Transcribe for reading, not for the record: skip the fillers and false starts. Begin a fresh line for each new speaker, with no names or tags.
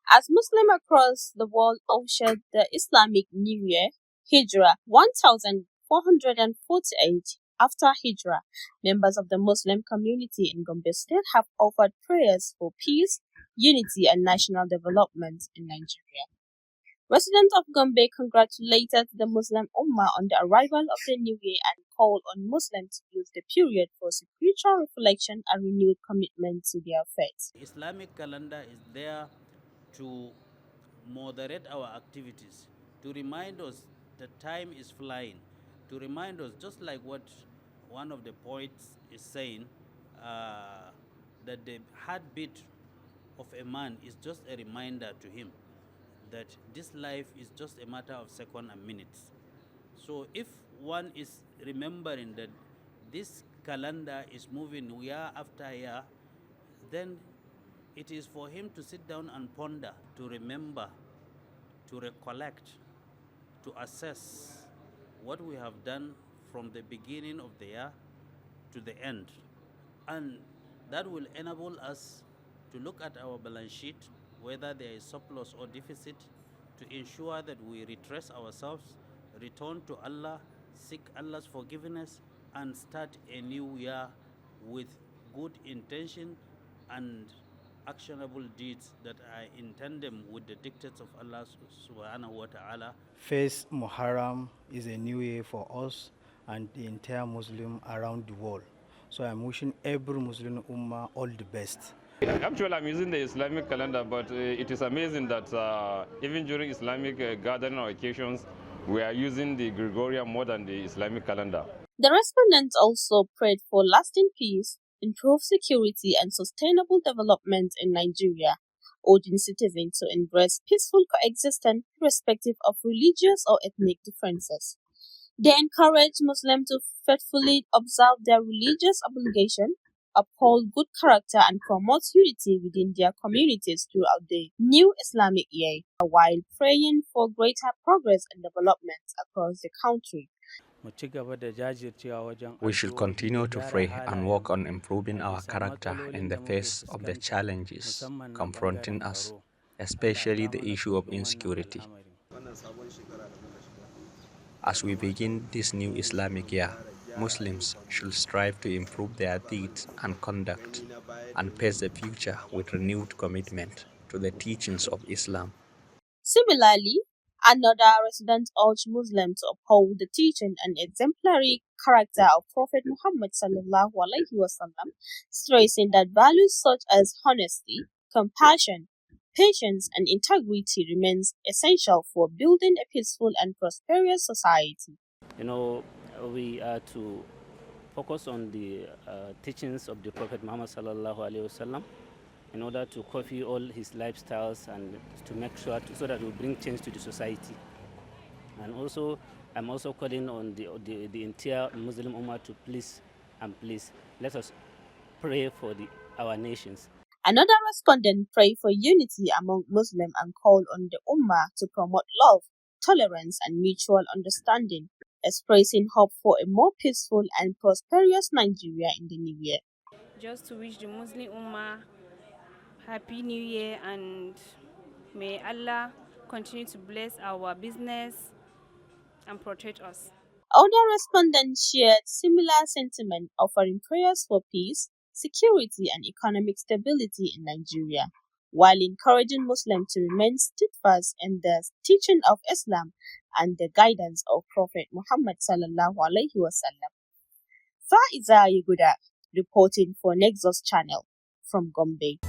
As Muslims across the world ushered the Islamic New Year, Hijrah 1448 after Hijrah, members of the Muslim community in Gombe State have offered prayers for peace, unity and national development in Nigeria. Residents of Gombe congratulated the Muslim Ummah on the arrival of the new year and called on Muslims to use the period for spiritual reflection and renewed commitment to their faith.
The Islamic calendar is there to moderate our activities, to remind us that time is flying, to remind us, just like what one of the poets is saying, that the heartbeat of a man is just a reminder to him that this life is just a matter of seconds and minutes. So if one is remembering that this calendar is moving year after year, then it is for him to sit down and ponder, to remember, to recollect, to assess what we have done from the beginning of the year to the end. And that will enable us to look at our balance sheet, whether there is surplus or deficit, to ensure that we retrace ourselves, return to Allah, seek Allah's forgiveness, and start a new year with good intention and actionable deeds that are in tandem with the dictates of Allah subhanahu wa ta'ala.
First Muharram is a new year for us and the entire Muslim around the world. So I'm wishing every Muslim Ummah all the best.
Actually, I'm using the Islamic calendar, but it is amazing that even during Islamic gathering or occasions, we are using the Gregorian more than the Islamic calendar.
The respondents also prayed for lasting peace, improved security and sustainable development in Nigeria, urging citizens to embrace peaceful coexistence irrespective of religious or ethnic differences. They encouraged Muslims to faithfully observe their religious obligation, uphold good character and promote unity within their communities throughout the new Islamic year, while praying for greater progress and development across the country.
We should continue to pray and work on improving our character in the face of the challenges confronting us, especially the issue of insecurity. As we begin this new Islamic year, Muslims should strive to improve their deeds and conduct and face the future with renewed commitment to the teachings of Islam.
Similarly, another resident urged Muslims to uphold the teaching and exemplary character of Prophet Muhammad sallallahu alaihi wasallam, stressing that values such as honesty, compassion, patience, and integrity remains essential for building a peaceful and prosperous society.
We are to focus on the teachings of the Prophet Muhammad sallallahu alaihi wasallam in order to copy all his lifestyles and to make sure so that we bring change to the society. And also, I'm also calling on the entire Muslim Ummah to please let us pray for our nations.
Another respondent prayed for unity among Muslims and called on the Ummah to promote love, tolerance, and mutual understanding, expressing hope for a more peaceful and prosperous Nigeria in the new year.
Just to wish the Muslim Ummah Happy New Year, and may Allah continue to bless our business and protect us.
Other respondents shared similar sentiment, offering prayers for peace, security and economic stability in Nigeria, while encouraging Muslims to remain steadfast in the teaching of Islam and the guidance of Prophet Muhammad sallallahu alaihi wasallam. Faiza Yeguda, reporting for Nexus Channel from Gombe.